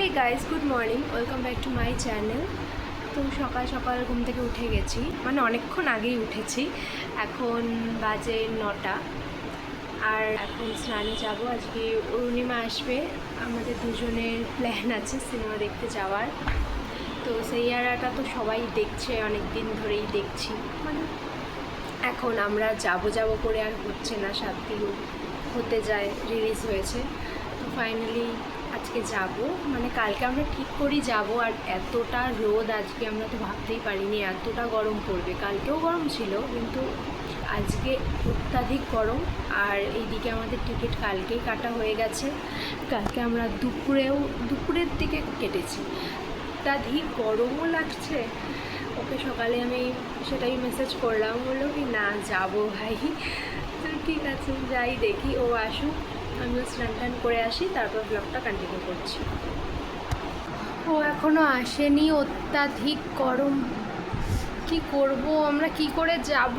Hey guys, good morning, welcome back to my channel. তো সকাল সকাল ঘুম থেকে উঠে গেছি, মানে অনেকক্ষণ আগেই উঠেছি। এখন বাজে 9টা। আর এখন স্নানে যাব। আজকে অরুণিমা আসবে, আমাদের দুজনের প্ল্যান আছে সিনেমা দেখতে যাওয়ার। তো সেইয়ারাটা তো সবাই দেখছে, অনেক দিন ধরেই দেখছি। মানে এখন আমরা যাব করে আর হচ্ছে না, 7 দিন হতে যায় রিলিজ হয়েছে। তো ফাইনালি আজকে যাব, মানে কালকে আমরা ঠিক করি যাব। আর এতটা রোদ আজকে, আমরা তো ভাবতেই পারিনি এতটা গরম পড়বে। কালকেও গরম ছিল, কিন্তু আজকে অত্যাধিক গরম। আর এইদিকে আমাদের টিকিট কালকেই কাটা হয়ে গেছে। কালকে আমরা দুপুরের দিকে কেটেছি। অত্যাধিক গরমও লাগছে। ওকে সকালে আমি সেটাই মেসেজ করলাম, বললো কি না যাবো ভাই। তো ঠিক আছে, যাই, দেখি ও আসুক, আমিও স্নান টান করে আসি, তারপর ব্লগটা কন্টিনিউ করছি। ও এখনও আসেনি, অত্যাধিক গরম। কি করব আমরা, কি করে যাব,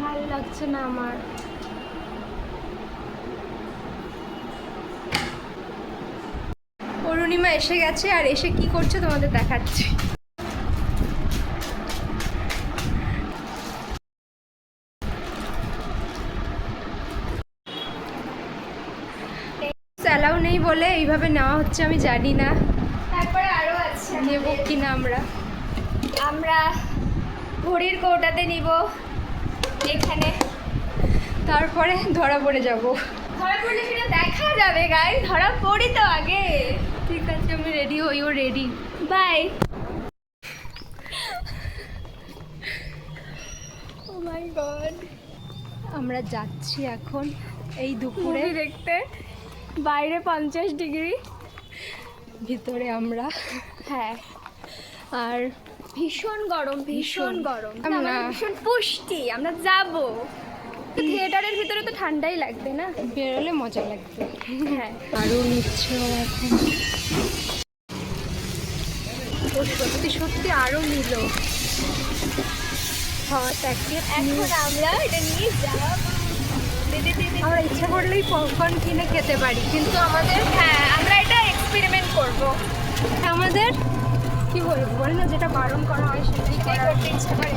ভালো লাগছে না আমার। অরুণিমা এসে গেছে, আর এসে কি করছে তোমাদের দেখাচ্ছি। অ্যালাউ নেই বলে এইভাবে নেওয়া হচ্ছে, আমি জানি না তারপরে আরও আছে, নেব কি না। আমরা ঘড়ির কৌটাতে নিব এখানে, তারপরে ধরা পড়ে যাব। ধরা পড়লে সেটা দেখা যাবে গাই, ধরা পড়ি তো আগে। ঠিক আছে, আমি রেডি হই, ও ready. Bye. Oh my God, আমরা যাচ্ছি এখন এই দুপুরে মুভি দেখতে। বাইরে 50 ডিগ্রি, ভিতরে আমরা। হ্যাঁ, আর ভীষণ গরম, ভীষণ গরম। আমরা ভীষণ পুষ্টি, আমরা যাব। থিয়েটারের ভিতরে তো ঠান্ডাই লাগবে না, বেরোলে মজা লাগবে। হ্যাঁ। আরও নিচ্ছে ও এখন, ও সত্যি সত্যি আরও নিল। এখন আমরা এটা নিয়ে যাব। আমরা ইচ্ছা করলেই পপকর্ন কিনে খেতে পারি, কিন্তু আমাদের আমরা এটা এক্সপেরিমেন্ট করব। আমাদের কি বলবো, বল না, যেটা বারণ করা হয় সেটাই করতে ইচ্ছা করে।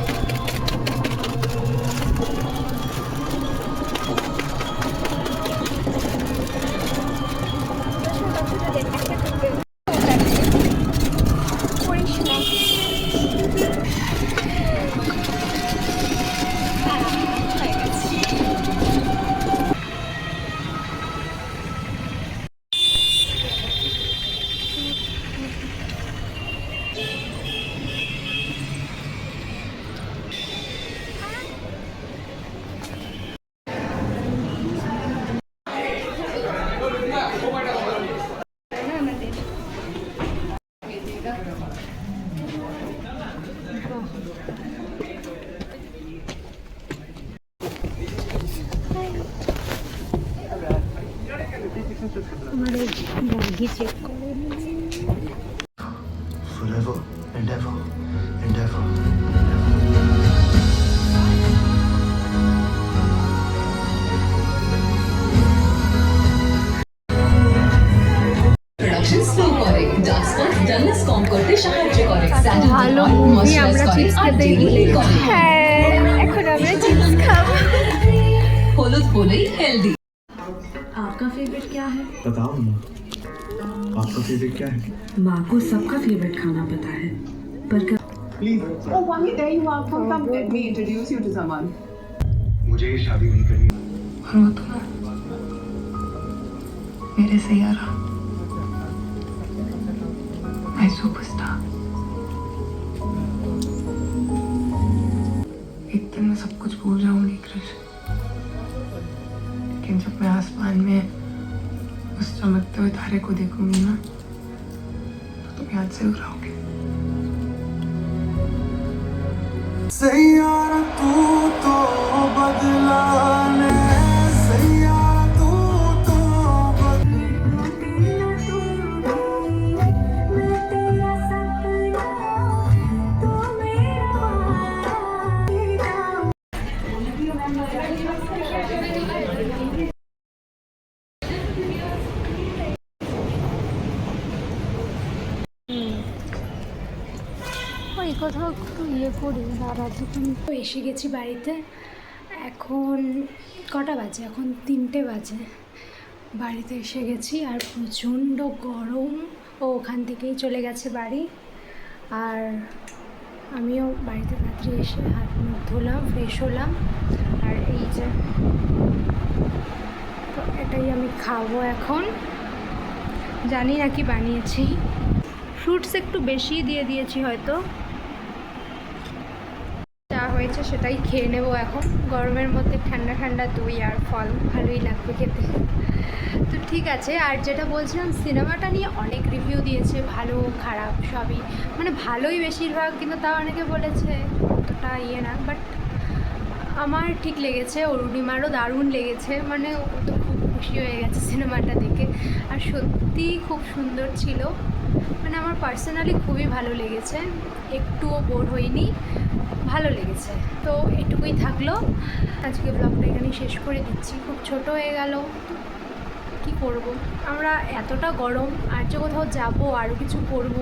আমাদের ব্যাগই চেক করে। Forever and ever and ever. Production slow করে, ডার্ক স্পট ডালনেস কম করতে সাহায্য করে, ভালো মুভি, আমরা চিপস খেতেই ভুলে গেছি। হ্যাঁ, এখন আমরা চিপস খাবো। হলুদ বলেই হেলদি। आपका फेवरेट क्या है? बताओ ना, आपका फेवरेट क्या है? माँ को सबका फेवरेट खाना पता है, पर please Oh, why there you are? Come, let me introduce you to someone. मुझे ये शादी नहीं करनी। रो तो ना मेरे से यारा, मैं सुपरस्टार। एक दिन मैं सब कुछ भूल जाऊंगी कृष, लेकिन जब मैं आसमान में उस चमकते हुए तारे को देखूंगी ना, तो तुम याद जरूर आओगे। सैयारा तू तो बदला ले, सैयारा तू तो ওই কোথাও একটু ইয়ে করি দাঁড়াতে তো এসে গেছি বাড়িতে। এখন কটা বাজে? এখন 3টে বাজে। বাড়িতে এসে গেছি আর প্রচণ্ড গরম। ও ওখান থেকেই চলে গেছে বাড়ি। আর আমিও বাড়িতে রাত্রে এসে হাত মুখ ধুলাম, ফ্রেশ হলাম। আর এই যে তো এটাই আমি খাবো এখন। জানি না কি বানিয়েছি, ফ্রুটস একটু বেশি দিয়ে দিয়েছি হয়তো। যা হয়েছে সেটাই খেয়ে নেবো এখন। গরমের মধ্যে ঠান্ডা ঠান্ডা দই আর ফল ভালোই লাগবে খেতে। তো ঠিক আছে। আর যেটা বলছিলাম, সিনেমাটা নিয়ে অনেক রিভিউ দিয়েছে, ভালো খারাপ সবই, মানে ভালোই বেশিরভাগ, কিন্তু তাও অনেকে বলেছে অতটা ইয়ে না। বাট আমার ঠিক লেগেছে, অরুণিমারও দারুণ লেগেছে, মানে ও তো খুব খুশি হয়ে গেছে সিনেমাটা দেখে। আর সত্যিই খুব সুন্দর ছিল, মানে আমার পার্সোনালি খুবই ভালো লেগেছে, একটুও বোর হইনি, ভালো লেগেছে। তো এটুকুই থাকলো, আজকে ব্লগটা এখানেই শেষ করে দিচ্ছি। খুব ছোট হয়ে গেল, কি করব। আমরা এতটা গরম, আর যে কোথাও যাবো আরও কিছু করব,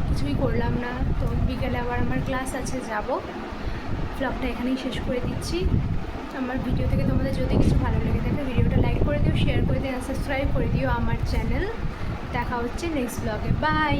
কিছুই করলাম না। তো বিকেলে আবার আমার ক্লাস আছে, যাব। ব্লগটা এখানেই শেষ করে দিচ্ছি। আমার ভিডিও থেকে তোমাদের যদি কিছু ভালো লেগে থাকে, ভিডিওটা লাইক করে দিও, শেয়ার করে দিও, সাবস্ক্রাইব করে দিও আমার চ্যানেল। দেখা হচ্ছে নেক্সট ব্লগে। বাই।